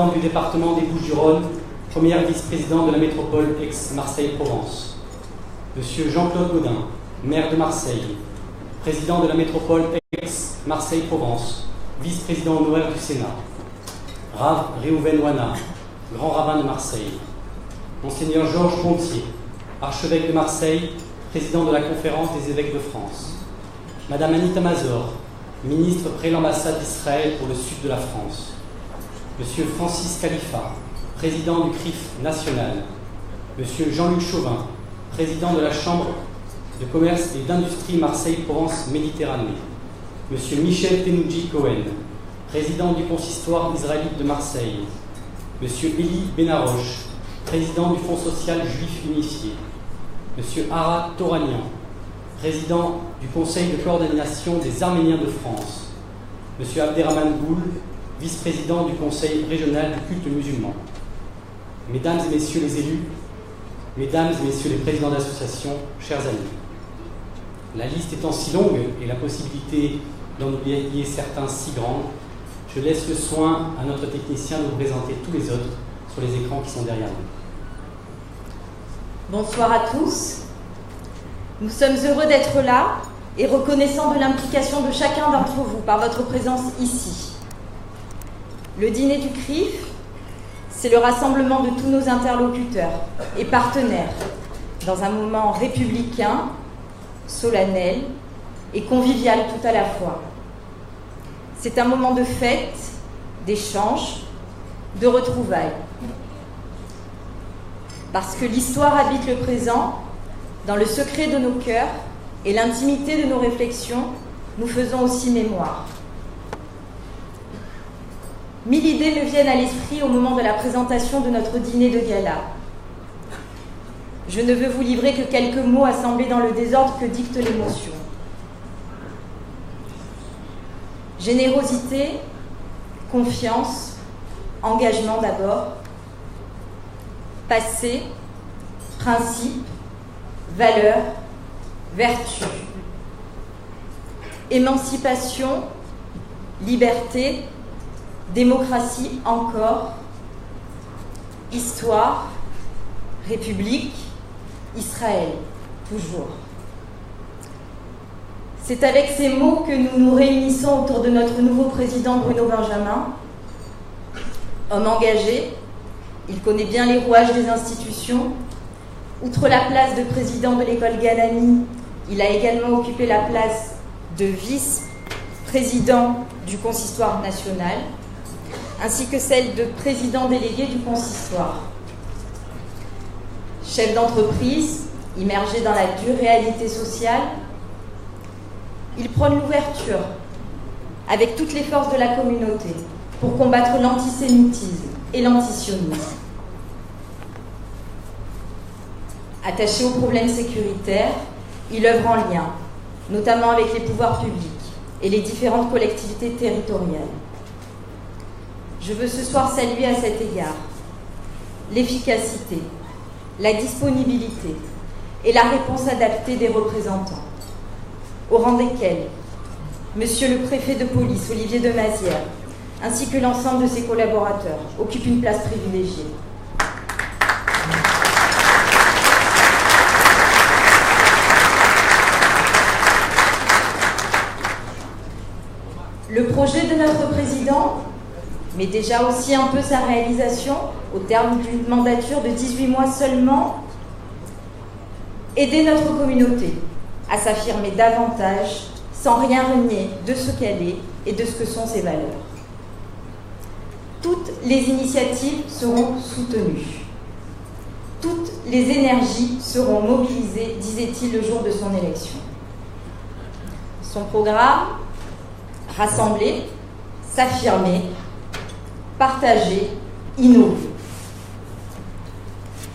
du département des Bouches-du-Rhône, première vice-présidente de la métropole Aix-Marseille-Provence. Monsieur Jean-Claude Gaudin, maire de Marseille, président de la métropole Aix-Marseille-Provence, vice-président honoraire du Sénat. Rav Réhouven Ouana, grand rabbin de Marseille. Monseigneur Georges Pontier, archevêque de Marseille, président de la Conférence des évêques de France. Madame Anita Mazor, ministre près l'ambassade d'Israël pour le sud de la France. Monsieur Francis Khalifa, président du CRIF national. Monsieur Jean-Luc Chauvin, président de la Chambre de commerce et d'industrie Marseille-Provence-Méditerranée. Monsieur Michel Tenoudji Cohen, président du consistoire israélite de Marseille. Monsieur Elie Benaroche, président du Fonds social juif unifié. Monsieur Ara Toranian, président du Conseil de coordination des Arméniens de France. Monsieur Abderrahman Goul, vice-président du Conseil régional du culte musulman. Mesdames et messieurs les élus, mesdames et messieurs les présidents d'associations, chers amis. La liste étant si longue et la possibilité d'en oublier certains si grande, je laisse le soin à notre technicien de vous présenter tous les autres sur les écrans qui sont derrière nous. Bonsoir à tous. Nous sommes heureux d'être là et reconnaissants de l'implication de chacun d'entre vous par votre présence ici. Le dîner du CRIF, c'est le rassemblement de tous nos interlocuteurs et partenaires dans un moment républicain, solennel et convivial tout à la fois. C'est un moment de fête, d'échange, de retrouvailles. Parce que l'histoire habite le présent, dans le secret de nos cœurs et l'intimité de nos réflexions, nous faisons aussi mémoire. 1000 idées me viennent à l'esprit au moment de la présentation de notre dîner de gala. Je ne veux vous livrer que quelques mots assemblés dans le désordre que dicte l'émotion. Générosité, confiance, engagement d'abord, passé, principe, valeur, vertu, émancipation, liberté, démocratie encore, histoire, république, Israël, toujours. C'est avec ces mots que nous nous réunissons autour de notre nouveau président Bruno Benjamin. Homme engagé, il connaît bien les rouages des institutions. Outre la place de président de l'école Galani, il a également occupé la place de vice-président du consistoire national, ainsi que celle de président délégué du consistoire. Chef d'entreprise, immergé dans la dure réalité sociale, il prône l'ouverture avec toutes les forces de la communauté pour combattre l'antisémitisme et l'antisionisme. Attaché aux problèmes sécuritaires, il œuvre en lien, notamment avec les pouvoirs publics et les différentes collectivités territoriales. Je veux ce soir saluer à cet égard l'efficacité, la disponibilité et la réponse adaptée des représentants, au rang desquels Monsieur le préfet de police, Olivier de Mazières, ainsi que l'ensemble de ses collaborateurs, occupent une place privilégiée. Le projet de notre président, mais déjà aussi un peu sa réalisation, au terme d'une mandature de 18 mois seulement, aider notre communauté à s'affirmer davantage sans rien renier de ce qu'elle est et de ce que sont ses valeurs. Toutes les initiatives seront soutenues. Toutes les énergies seront mobilisées, disait-il le jour de son élection. Son programme, rassembler, s'affirmer, partager, innover.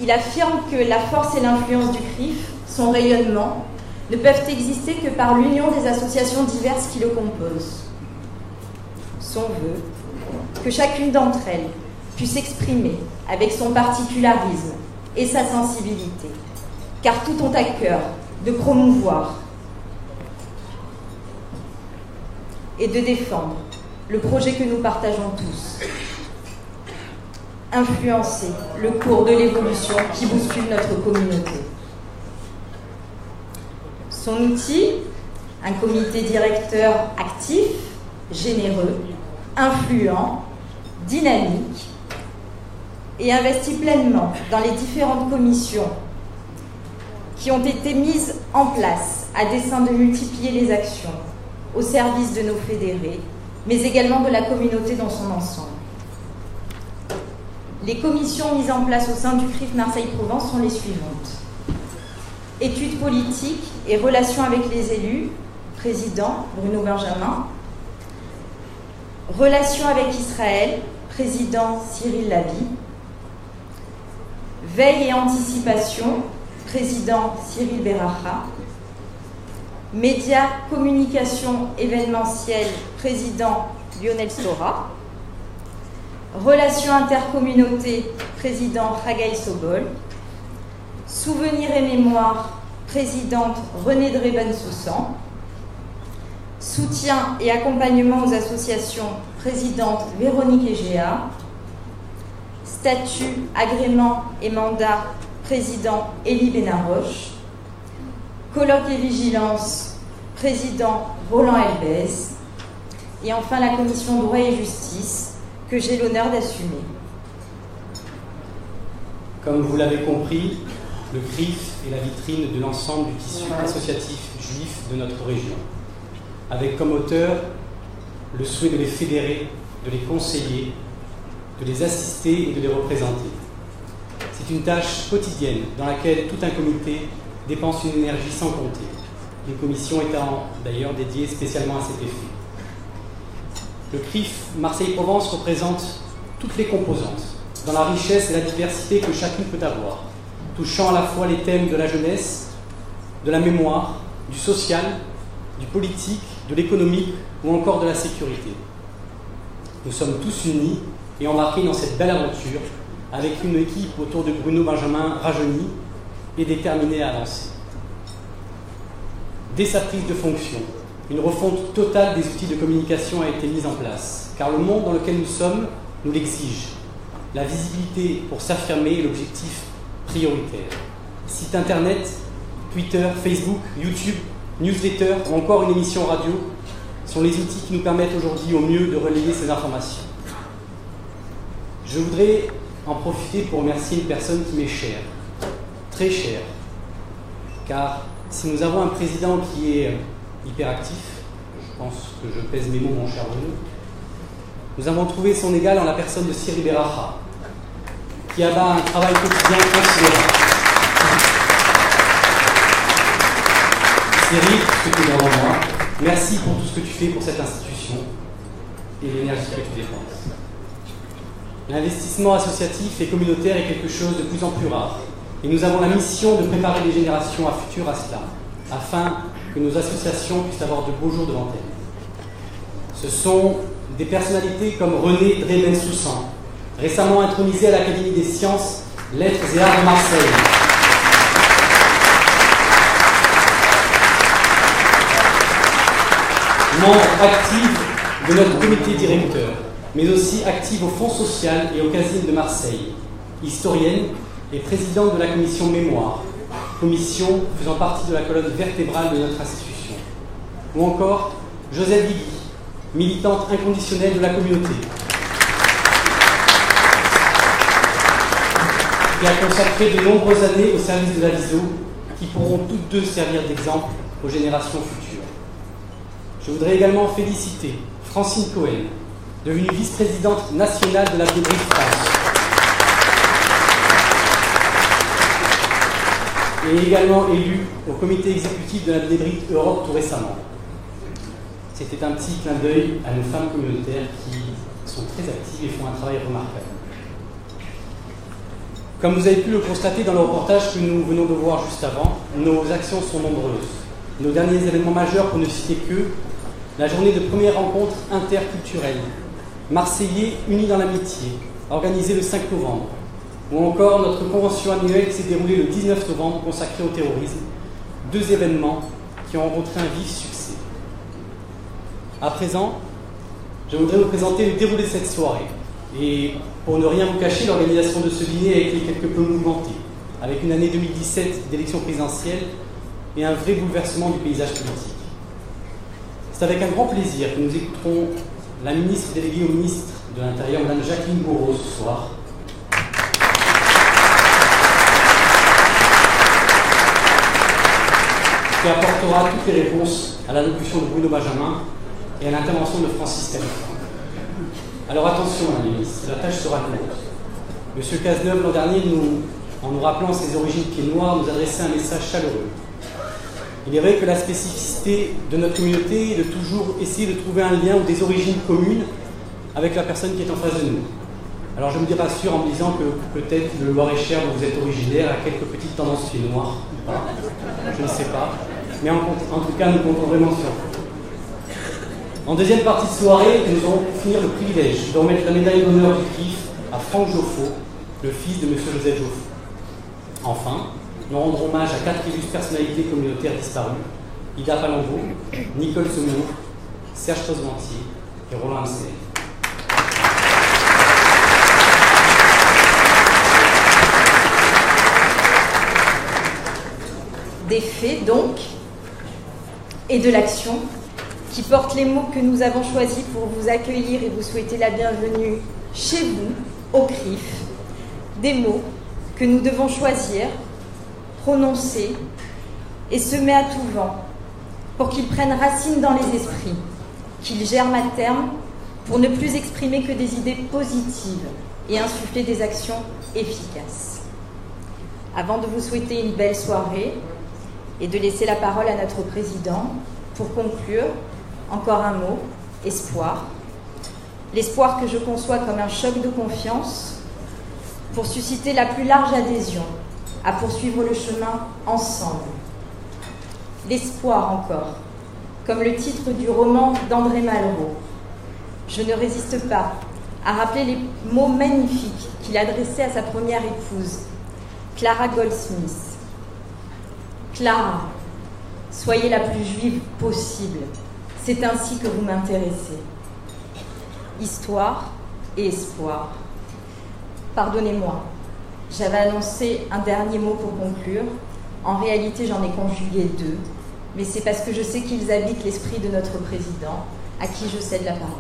Il affirme que la force et l'influence du CRIF, son rayonnement, ne peuvent exister que par l'union des associations diverses qui le composent. Son vœu, que chacune d'entre elles puisse exprimer avec son particularisme et sa sensibilité, car tout ont à cœur de promouvoir et de défendre le projet que nous partageons tous. influencer le cours de l'évolution qui bouscule notre communauté. Son outil, un comité directeur actif, généreux, influent, dynamique et investi pleinement dans les différentes commissions qui ont été mises en place à dessein de multiplier les actions au service de nos fédérés, mais également de la communauté dans son ensemble. Les commissions mises en place au sein du CRIF Marseille-Provence sont les suivantes. Études politiques et relations avec les élus, président Bruno Benjamin. Relations avec Israël, président Cyril Lavie. Veille et anticipation, président Cyril Beracha. Médias, communication événementielle, président Lionel Stora. Relations intercommunautés, président Haggai Sobol. Souvenirs et mémoire, présidente Renée Dreben-Soussan. Soutien et accompagnement aux associations, présidente Véronique Egea. Statut, agrément et mandat, président Élie Benaroche. Colloque et vigilance, président Roland Elbez. Et enfin la commission droit et justice, que j'ai l'honneur d'assumer. Comme vous l'avez compris, le CRIF est la vitrine de l'ensemble du tissu associatif juif de notre région, avec comme auteur le souhait de les fédérer, de les conseiller, de les assister et de les représenter. C'est une tâche quotidienne dans laquelle tout un comité dépense une énergie sans compter, une commission étant d'ailleurs dédiée spécialement à cet effet. Le CRIF Marseille-Provence représente toutes les composantes, dans la richesse et la diversité que chacune peut avoir, touchant à la fois les thèmes de la jeunesse, de la mémoire, du social, du politique, de l'économique ou encore de la sécurité. Nous sommes tous unis et embarqués dans cette belle aventure avec une équipe autour de Bruno Benjamin rajeunie et déterminée à avancer. Dès sa prise de fonction, une refonte totale des outils de communication a été mise en place, car le monde dans lequel nous sommes nous l'exige. La visibilité pour s'affirmer est l'objectif prioritaire. Site internet, Twitter, Facebook, YouTube, newsletter ou encore une émission radio sont les outils qui nous permettent aujourd'hui au mieux de relayer ces informations. Je voudrais en profiter pour remercier une personne qui m'est chère, très chère, car si nous avons un président qui est hyperactif, je pense que je pèse mes mots, mon cher Bruno, nous avons trouvé son égal en la personne de Cyril Beracha, qui abat un travail quotidien considérable. Cyril, tout ce que tu es devant moi, merci pour tout ce que tu fais pour cette institution et l'énergie que tu dépenses. L'investissement associatif et communautaire est quelque chose de plus en plus rare, et nous avons la mission de préparer les générations futures à cela, afin que nos associations puissent avoir de beaux jours devant elles. Ce sont des personnalités comme Renée Dreben-Soussan, récemment intronisée à l'Académie des sciences, lettres et arts de Marseille. Membre active de notre comité directeur, mais aussi active au Fonds social et au Casino de Marseille, historienne et présidente de la commission Mémoire, commission faisant partie de la colonne vertébrale de notre institution. Ou encore Josette Guigui, militante inconditionnelle de la communauté, qui a consacré de nombreuses années au service de la VISO, qui pourront toutes deux servir d'exemple aux générations futures. Je voudrais également féliciter Francine Cohen, devenue vice-présidente nationale de la Bnébrite France, et également élue au comité exécutif de la Bnébrite Europe tout récemment. C'était un petit clin d'œil à nos femmes communautaires qui sont très actives et font un travail remarquable. Comme vous avez pu le constater dans le reportage que nous venons de voir juste avant, nos actions sont nombreuses. Nos derniers événements majeurs, pour ne citer que la journée de première rencontre interculturelle, Marseillais unis dans l'amitié, organisée le 5 novembre, ou encore notre convention annuelle qui s'est déroulée le 19 novembre consacrée au terrorisme, deux événements qui ont rencontré un vif succès. À présent, je voudrais vous présenter le déroulé de cette soirée, Et pour ne rien vous cacher, l'organisation de ce dîner a été quelque peu mouvementée, avec une année 2017 d'élection présidentielle et un vrai bouleversement du paysage politique. C'est avec un grand plaisir que nous écouterons la ministre déléguée au ministre de l'Intérieur, Mme Jacqueline Gouraud, ce soir. Qui apportera toutes les réponses à l'allocution de Bruno Benjamin et à l'intervention de Francis Canet. Alors attention, Madame la ministre, la tâche sera courte. Monsieur Cazeneuve, l'an dernier, en nous rappelant ses origines pieds noirs, nous adressait un message chaleureux. Il est vrai que la spécificité de notre communauté est de toujours essayer de trouver un lien ou des origines communes avec la personne qui est en face de nous. Alors je me rassure en me disant que peut-être le Loir-et-Cher dont vous êtes originaire a quelques petites tendances pieds noirs, ou pas, je ne sais pas, mais en tout cas nous comptons vraiment sur vous. En deuxième partie de soirée, nous allons finir le privilège de remettre la médaille d'honneur du CRIF à Franck Joffo, le fils de M. Joseph Joffo. Enfin, nous rendrons hommage à 4 illustres personnalités communautaires disparues: Ida Palombo, Nicole Sommeau, Serge Tosmantier et Roland Hamsel. Des faits, donc, et de l'action qui portent les mots que nous avons choisis pour vous accueillir et vous souhaiter la bienvenue chez vous, au CRIF. Des mots que nous devons choisir, prononcer et semer à tout vent pour qu'ils prennent racine dans les esprits, qu'ils germent à terme pour ne plus exprimer que des idées positives et insuffler des actions efficaces. Avant de vous souhaiter une belle soirée et de laisser la parole à notre président, pour conclure, encore un mot, espoir. L'espoir que je conçois comme un choc de confiance pour susciter la plus large adhésion à poursuivre le chemin ensemble. L'espoir encore, comme le titre du roman d'André Malraux. Je ne résiste pas à rappeler les mots magnifiques qu'il adressait à sa première épouse, Clara Goldsmith. Clara, soyez la plus juive possible. C'est ainsi que vous m'intéressez. Histoire et espoir. Pardonnez-moi, j'avais annoncé un dernier mot pour conclure. En réalité, j'en ai conjugué 2, mais c'est parce que je sais qu'ils habitent l'esprit de notre président, à qui je cède la parole.